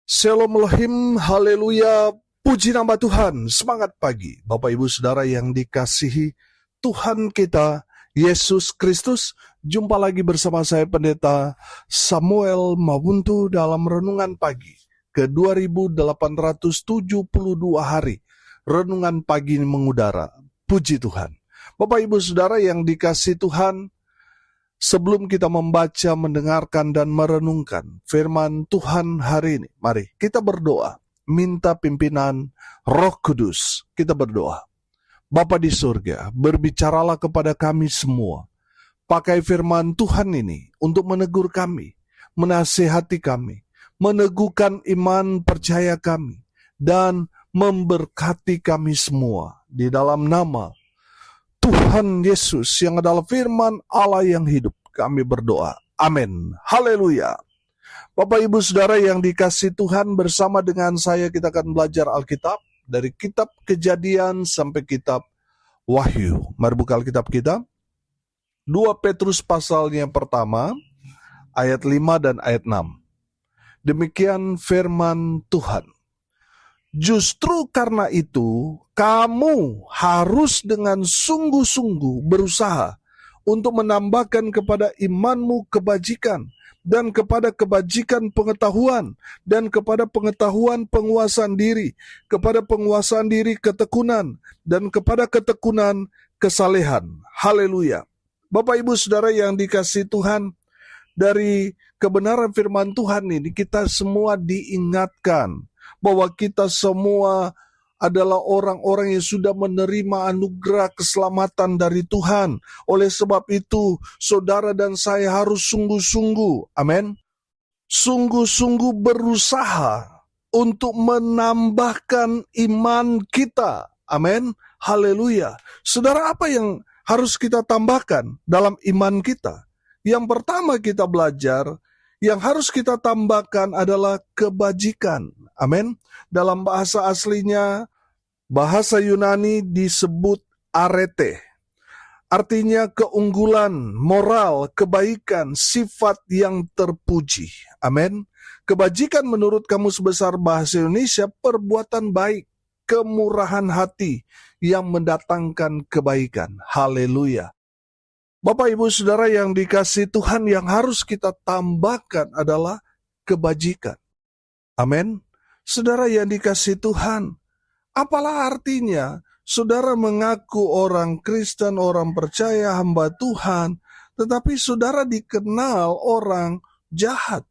Shalom Elohim, haleluya, puji nama Tuhan, semangat pagi. Bapak Ibu Saudara yang dikasihi Tuhan kita, Yesus Kristus. Jumpa lagi bersama saya Pendeta Samuel Mawuntu dalam Renungan Pagi ke 2872 hari. Renungan pagi ini mengudara, puji Tuhan. Bapak Ibu Saudara yang dikasihi Tuhan, sebelum kita membaca, mendengarkan, dan merenungkan firman Tuhan hari ini, mari kita berdoa, minta pimpinan Roh Kudus. Kita berdoa. Bapa di surga, berbicaralah kepada kami semua. Pakai firman Tuhan ini untuk menegur kami, menasihati kami, meneguhkan iman percaya kami, dan memberkati kami semua. Di dalam nama Tuhan Yesus yang adalah firman Allah yang hidup, kami berdoa. Amin. Haleluya. Bapak Ibu Saudara yang dikasihi Tuhan, bersama dengan saya kita akan belajar Alkitab dari kitab Kejadian sampai kitab Wahyu. Mari buka Alkitab kita. 2 Petrus pasalnya pertama, ayat 5 dan ayat 6. Demikian firman Tuhan. Justru karena itu, kamu harus dengan sungguh-sungguh berusaha untuk menambahkan kepada imanmu kebajikan, dan kepada kebajikan pengetahuan, dan kepada pengetahuan penguasaan diri, kepada penguasaan diri ketekunan, dan kepada ketekunan kesalehan. Haleluya. Bapak Ibu Saudara yang dikasihi Tuhan, dari kebenaran firman Tuhan ini kita semua diingatkan bahwa kita semua adalah orang-orang yang sudah menerima anugerah keselamatan dari Tuhan. Oleh sebab itu, saudara dan saya harus sungguh-sungguh, amin, sungguh-sungguh berusaha untuk menambahkan iman kita. Amin, haleluya. Saudara, apa yang harus kita tambahkan dalam iman kita? Yang pertama kita belajar, yang harus kita tambahkan adalah kebajikan. Amin. Dalam bahasa aslinya, bahasa Yunani disebut arete. Artinya keunggulan, moral, kebaikan, sifat yang terpuji. Amin. Kebajikan menurut Kamus Besar Bahasa Indonesia, perbuatan baik, kemurahan hati yang mendatangkan kebaikan. Haleluya. Bapak Ibu Saudara yang dikasihi Tuhan, yang harus kita tambahkan adalah kebajikan. Amin. Saudara yang dikasihi Tuhan, apalah artinya saudara mengaku orang Kristen, orang percaya, hamba Tuhan, tetapi saudara dikenal orang jahat.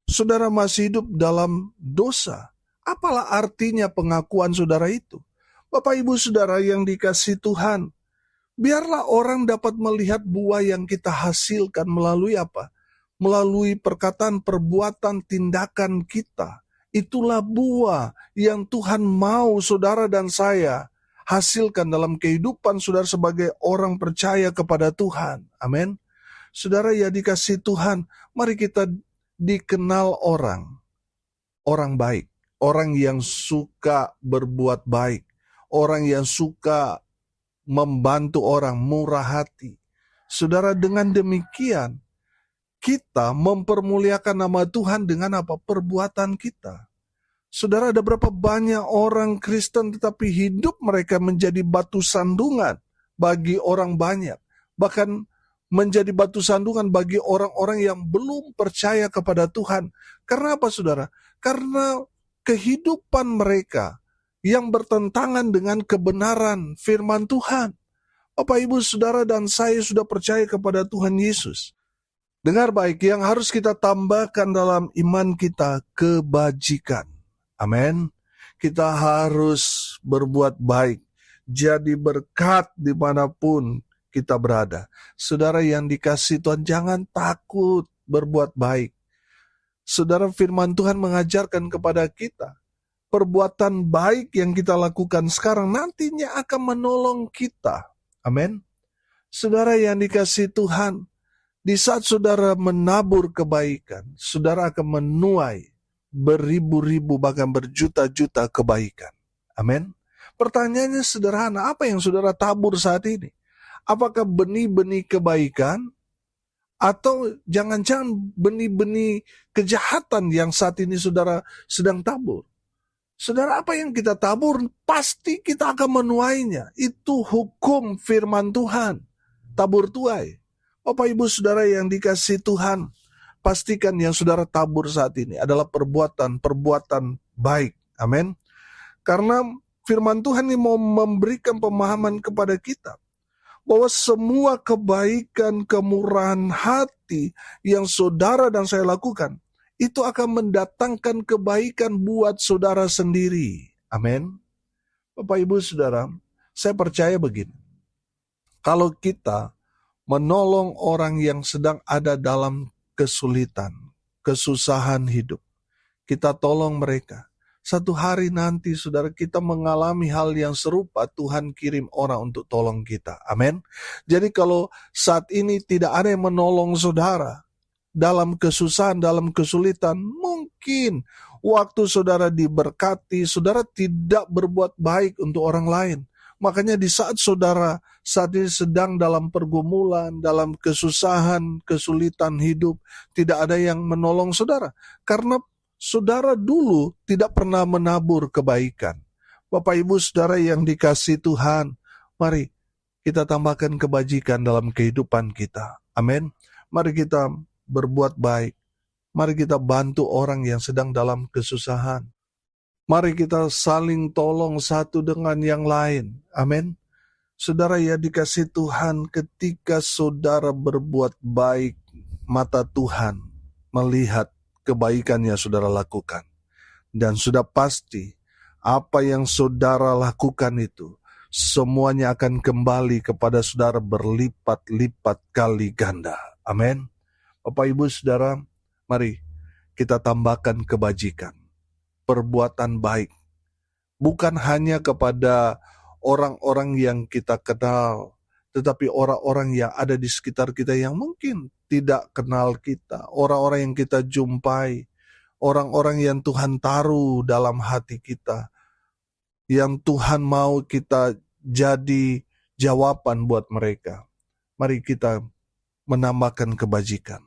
Saudara masih hidup dalam dosa. Apalah artinya pengakuan saudara itu? Bapak Ibu Saudara yang dikasihi Tuhan, biarlah orang dapat melihat buah yang kita hasilkan melalui apa? Melalui perkataan, perbuatan, tindakan kita. Itulah buah yang Tuhan mau saudara dan saya hasilkan dalam kehidupan saudara sebagai orang percaya kepada Tuhan. Amin. Saudara yang dikasihi Tuhan, mari kita dikenal orang baik, orang yang suka berbuat baik, orang yang suka membantu orang, murah hati. Saudara, dengan demikian kita mempermuliakan nama Tuhan dengan apa? Perbuatan kita. Saudara, ada berapa banyak orang Kristen tetapi hidup mereka menjadi batu sandungan bagi orang banyak. Bahkan menjadi batu sandungan bagi orang-orang yang belum percaya kepada Tuhan. Karena apa saudara? Karena kehidupan mereka yang bertentangan dengan kebenaran firman Tuhan. Bapak Ibu Saudara dan saya sudah percaya kepada Tuhan Yesus. Dengar baik, yang harus kita tambahkan dalam iman kita, kebajikan. Amin. Kita harus berbuat baik, jadi berkat dimanapun kita berada. Saudara yang dikasihi Tuhan, jangan takut berbuat baik. Saudara, firman Tuhan mengajarkan kepada kita, perbuatan baik yang kita lakukan sekarang nantinya akan menolong kita. Amin. Saudara yang dikasihi Tuhan, di saat saudara menabur kebaikan, saudara akan menuai beribu-ribu bahkan berjuta-juta kebaikan. Amin. Pertanyaannya sederhana, apa yang saudara tabur saat ini? Apakah benih-benih kebaikan Atau jangan-jangan benih-benih kejahatan yang saat ini saudara sedang tabur. Saudara, apa yang kita tabur pasti kita akan menuainya. Itu hukum firman Tuhan. Tabur tuai. Bapak ibu saudara yang dikasihi Tuhan, pastikan yang saudara tabur saat ini adalah perbuatan baik. Amin. Karena firman Tuhan ini mau memberikan pemahaman kepada kita bahwa semua kebaikan, kemurahan hati yang saudara dan saya lakukan, itu akan mendatangkan kebaikan buat saudara sendiri. Amin. Bapak ibu saudara, saya percaya begini. Kalau kita menolong orang yang sedang ada dalam kesulitan, kesusahan hidup, kita tolong mereka. Satu hari nanti saudara kita mengalami hal yang serupa, Tuhan kirim orang untuk tolong kita. Amin. Jadi kalau saat ini tidak ada yang menolong saudara dalam kesusahan, dalam kesulitan, mungkin waktu saudara diberkati, saudara tidak berbuat baik untuk orang lain. Makanya di saat saudara saat ini sedang dalam pergumulan, dalam kesusahan, kesulitan hidup, tidak ada yang menolong saudara. Karena saudara dulu tidak pernah menabur kebaikan. Bapak ibu saudara yang dikasihi Tuhan, mari kita tambahkan kebajikan dalam kehidupan kita. Amin. Mari kita berbuat baik. Mari kita bantu orang yang sedang dalam kesusahan. Mari kita saling tolong satu dengan yang lain. Amin. Saudara yang dikasihi Tuhan, ketika saudara berbuat baik, mata Tuhan melihat kebaikan yang saudara lakukan. Dan sudah pasti apa yang saudara lakukan itu semuanya akan kembali kepada saudara berlipat-lipat kali ganda. Amin. Bapak ibu saudara, mari kita tambahkan kebajikan, perbuatan baik. Bukan hanya kepada orang-orang yang kita kenal, tetapi orang-orang yang ada di sekitar kita yang mungkin tidak kenal kita, orang-orang yang kita jumpai, orang-orang yang Tuhan taruh dalam hati kita, yang Tuhan mau kita jadi jawaban buat mereka. Mari kita menambahkan kebajikan.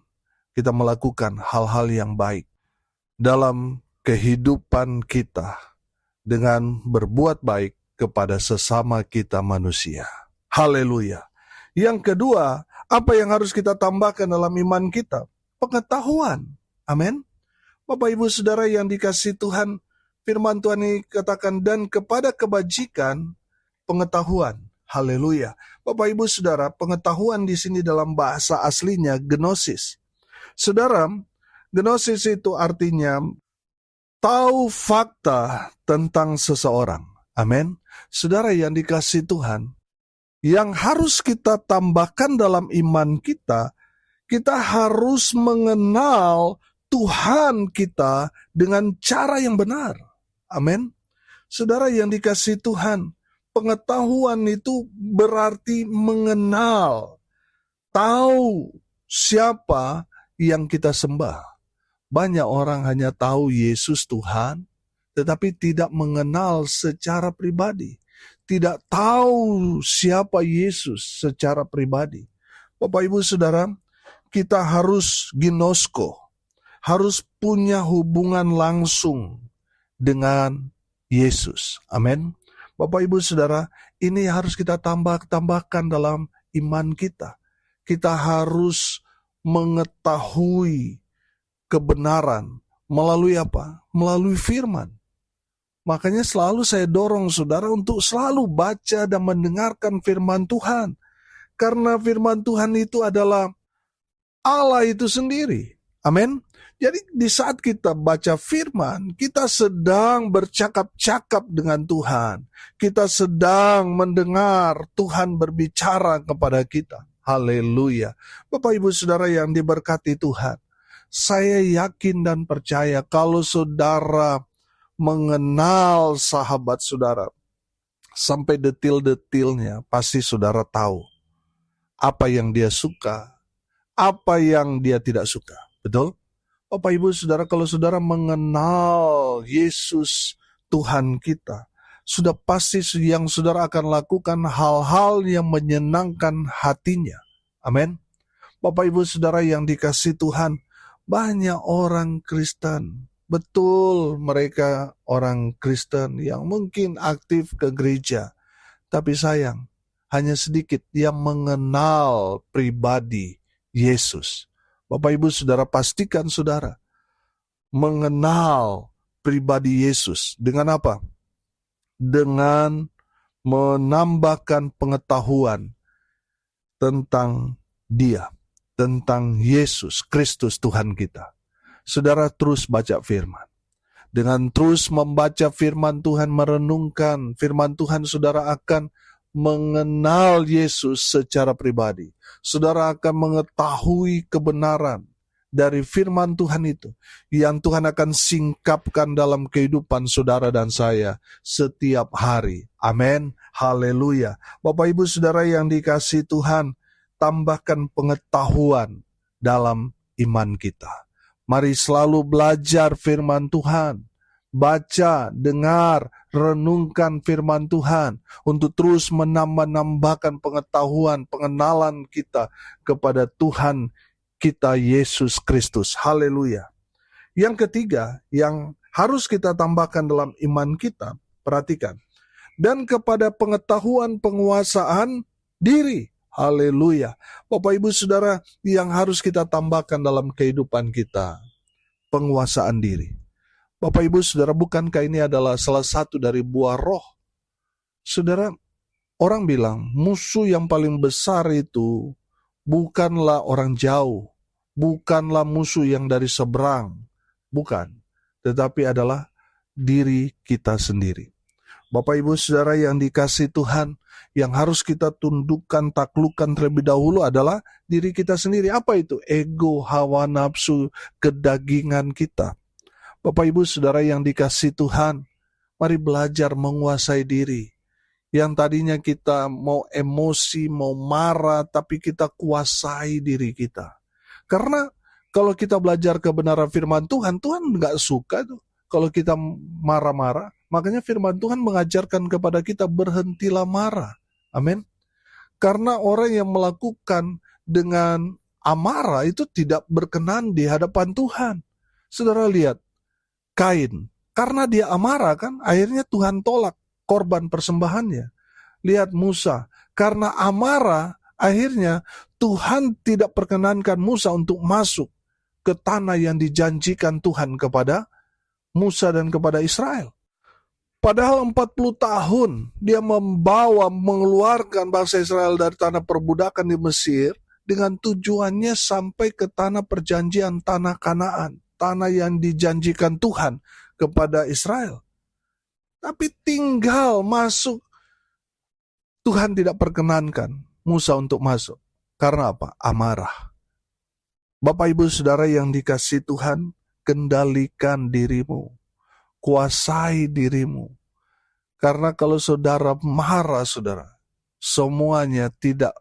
Kita melakukan hal-hal yang baik dalam kehidupan kita dengan berbuat baik kepada sesama kita manusia. Haleluya. Yang kedua, apa yang harus kita tambahkan dalam iman kita? Pengetahuan. Amin. Bapak ibu saudara yang dikasihi Tuhan, firman Tuhan ini katakan, dan kepada kebajikan, pengetahuan. Haleluya. Bapak ibu saudara, pengetahuan di sini dalam bahasa aslinya gnosis. Saudara, gnosis itu artinya tahu fakta tentang seseorang. Amin. Saudara yang dikasihi Tuhan, yang harus kita tambahkan dalam iman kita, kita harus mengenal Tuhan kita dengan cara yang benar. Amin. Saudara yang dikasihi Tuhan, pengetahuan itu berarti mengenal, tahu siapa yang kita sembah. Banyak orang hanya tahu Yesus Tuhan, tetapi tidak mengenal secara pribadi. Tidak tahu siapa Yesus secara pribadi. Bapak ibu saudara, kita harus ginosko, harus punya hubungan langsung dengan Yesus. Amin. Bapak ibu saudara, ini harus kita tambahkan dalam iman kita. Kita harus mengetahui kebenaran melalui apa? Melalui firman. Makanya selalu saya dorong saudara untuk selalu baca dan mendengarkan firman Tuhan. Karena firman Tuhan itu adalah Allah itu sendiri. Amin. Jadi di saat kita baca firman, kita sedang bercakap-cakap dengan Tuhan. Kita sedang mendengar Tuhan berbicara kepada kita. Haleluya. Bapak ibu saudara yang diberkati Tuhan, saya yakin dan percaya kalau saudara mengenal sahabat saudara sampai detil-detilnya, pasti saudara tahu apa yang dia suka, apa yang dia tidak suka. Betul? Bapak ibu saudara, kalau saudara mengenal Yesus Tuhan kita, sudah pasti yang saudara akan lakukan hal-hal yang menyenangkan hatinya. Amin. Bapak Ibu Saudara yang dikasihi Tuhan, banyak orang Kristen. Betul, mereka orang Kristen yang mungkin aktif ke gereja. Tapi sayang, hanya sedikit yang mengenal pribadi Yesus. Bapak Ibu Saudara, pastikan saudara mengenal pribadi Yesus. Dengan apa? Dengan menambahkan pengetahuan tentang Dia, tentang Yesus Kristus Tuhan kita. Saudara terus baca firman. Dengan terus membaca firman Tuhan, merenungkan firman Tuhan, saudara akan mengenal Yesus secara pribadi. Saudara akan mengetahui kebenaran dari firman Tuhan itu, yang Tuhan akan singkapkan dalam kehidupan saudara dan saya setiap hari. Amin. Haleluya. Bapak Ibu Saudara yang dikasihi Tuhan, tambahkan pengetahuan dalam iman kita. Mari selalu belajar firman Tuhan. Baca, dengar, renungkan firman Tuhan untuk terus menambahkan pengetahuan, pengenalan kita kepada Tuhan kita Yesus Kristus. Haleluya. Yang ketiga yang harus kita tambahkan dalam iman kita, perhatikan. Dan kepada pengetahuan penguasaan diri. Haleluya. Bapak Ibu Saudara, yang harus kita tambahkan dalam kehidupan kita, penguasaan diri. Bapak Ibu Saudara, bukankah ini adalah salah satu dari buah roh? Saudara, orang bilang musuh yang paling besar itu bukanlah orang jauh, bukanlah musuh yang dari seberang, bukan, tetapi adalah diri kita sendiri. Bapak Ibu Saudara yang dikasihi Tuhan, yang harus kita tundukkan, taklukkan terlebih dahulu adalah diri kita sendiri. Apa itu? Ego, hawa nafsu, kedagingan kita. Bapak Ibu Saudara yang dikasihi Tuhan, mari belajar menguasai diri. Yang tadinya kita mau emosi, mau marah, tapi kita kuasai diri kita. Karena kalau kita belajar kebenaran firman Tuhan, Tuhan nggak suka tuh kalau kita marah-marah. Makanya firman Tuhan mengajarkan kepada kita, berhentilah marah. Amin. Karena orang yang melakukan dengan amarah itu tidak berkenan di hadapan Tuhan. Saudara lihat, Kain, karena dia amarah kan, akhirnya Tuhan tolak korban persembahannya. Lihat Musa, karena amarah, akhirnya Tuhan tidak perkenankan Musa untuk masuk ke tanah yang dijanjikan Tuhan kepada Musa dan kepada Israel. Padahal 40 tahun dia mengeluarkan bangsa Israel dari tanah perbudakan di Mesir dengan tujuannya sampai ke tanah perjanjian, tanah Kanaan, tanah yang dijanjikan Tuhan kepada Israel. Tapi tinggal masuk, Tuhan tidak perkenankan Musa untuk masuk. Karena apa? Amarah. Bapak Ibu Saudara yang dikasihi Tuhan, kendalikan dirimu. Kuasai dirimu. Karena kalau saudara marah, saudara, semuanya tidak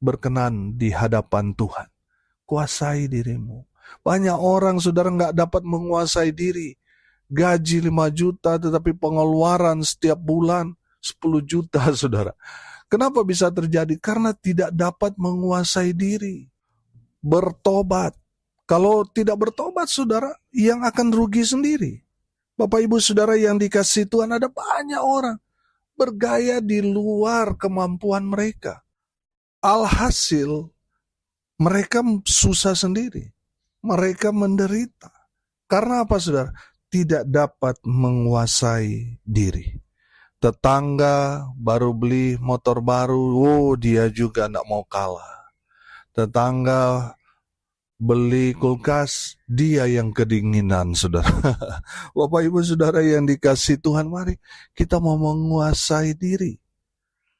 berkenan di hadapan Tuhan. Kuasai dirimu. Banyak orang, saudara, nggak dapat menguasai diri. Gaji 5 juta, tetapi pengeluaran setiap bulan 10 juta, saudara. Kenapa bisa terjadi? Karena tidak dapat menguasai diri. Bertobat. Kalau tidak bertobat, saudara, yang akan rugi sendiri. Bapak Ibu Saudara yang dikasihi Tuhan, ada banyak orang bergaya di luar kemampuan mereka. Alhasil, mereka susah sendiri. Mereka menderita. Karena apa, saudara? Tidak dapat menguasai diri. Tetangga baru beli motor baru, dia juga tidak mau kalah. Tetangga beli kulkas, dia yang kedinginan, saudara. Bapak Ibu Saudara yang dikasihi Tuhan, mari kita mau menguasai diri.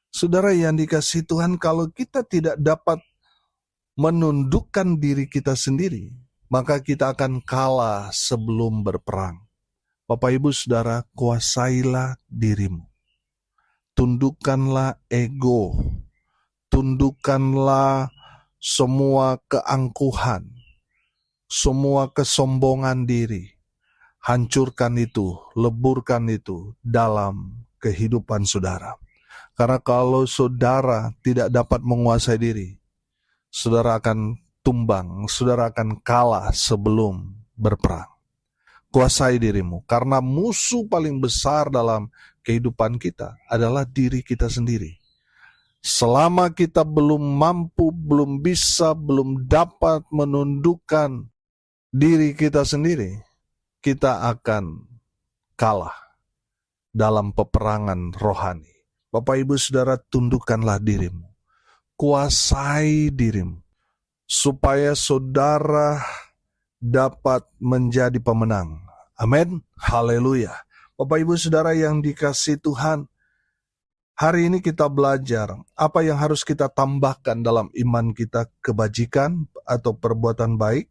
Saudara yang dikasihi Tuhan, kalau kita tidak dapat menundukkan diri kita sendiri, maka kita akan kalah sebelum berperang. Bapak Ibu Saudara, kuasailah dirimu. Tundukkanlah ego. Tundukkanlah semua keangkuhan, semua kesombongan diri. Hancurkan itu, leburkan itu dalam kehidupan saudara. Karena kalau saudara tidak dapat menguasai diri, saudara akan tumbang, saudara akan kalah sebelum berperang. Kuasai dirimu, karena musuh paling besar dalam kehidupan kita adalah diri kita sendiri. Selama kita belum mampu, belum bisa, belum dapat menundukkan diri kita sendiri, kita akan kalah dalam peperangan rohani. Bapak Ibu Saudara, tundukkanlah dirimu, kuasai dirimu, supaya saudara dapat menjadi pemenang. Amin. Haleluya. Bapak Ibu Saudara yang dikasihi Tuhan, hari ini kita belajar apa yang harus kita tambahkan dalam iman kita, kebajikan atau perbuatan baik.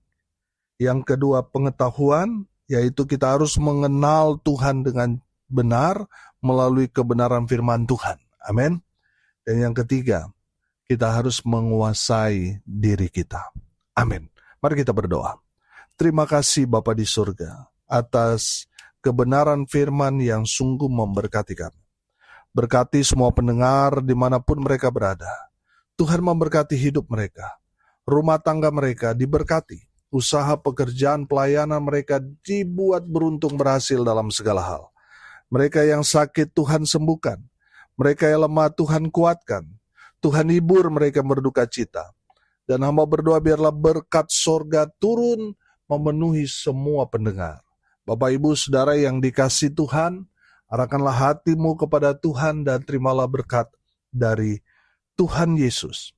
Yang kedua, pengetahuan, yaitu kita harus mengenal Tuhan dengan benar melalui kebenaran firman Tuhan. Amin. Dan yang ketiga, kita harus menguasai diri kita. Amin. Mari kita berdoa. Terima kasih Bapa di surga atas kebenaran firman yang sungguh memberkati kami. Berkati semua pendengar dimanapun mereka berada. Tuhan memberkati hidup mereka. Rumah tangga mereka diberkati. Usaha, pekerjaan, pelayanan mereka dibuat beruntung berhasil dalam segala hal. Mereka yang sakit Tuhan sembuhkan. Mereka yang lemah Tuhan kuatkan. Tuhan hibur mereka berduka cita. Dan hamba berdoa biarlah berkat sorga turun memenuhi semua pendengar. Bapak Ibu Saudara yang dikasihi Tuhan, arahkanlah hatimu kepada Tuhan dan terimalah berkat dari Tuhan Yesus.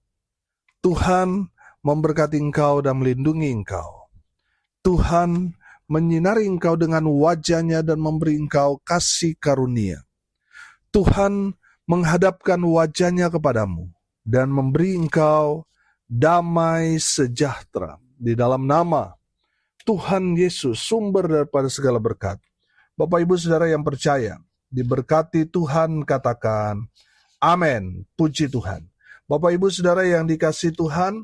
Tuhan memberkati engkau dan melindungi engkau. Tuhan menyinari engkau dengan wajah-Nya dan memberi engkau kasih karunia. Tuhan menghadapkan wajah-Nya kepadamu dan memberi engkau damai sejahtera. Di dalam nama Tuhan Yesus, sumber daripada segala berkat. Bapak Ibu Saudara yang percaya, diberkati Tuhan, katakan amin. Puji Tuhan. Bapak Ibu Saudara yang dikasihi Tuhan,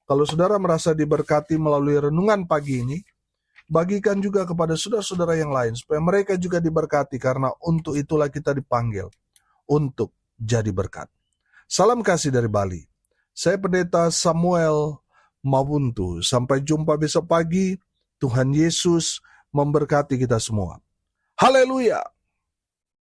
kalau saudara merasa diberkati melalui renungan pagi ini, bagikan juga kepada saudara-saudara yang lain, supaya mereka juga diberkati, karena untuk itulah kita dipanggil, untuk jadi berkat. Salam kasih dari Bali. Saya Pendeta Samuel Mawuntu. Sampai jumpa besok pagi. Tuhan Yesus memberkati kita semua. Haleluya!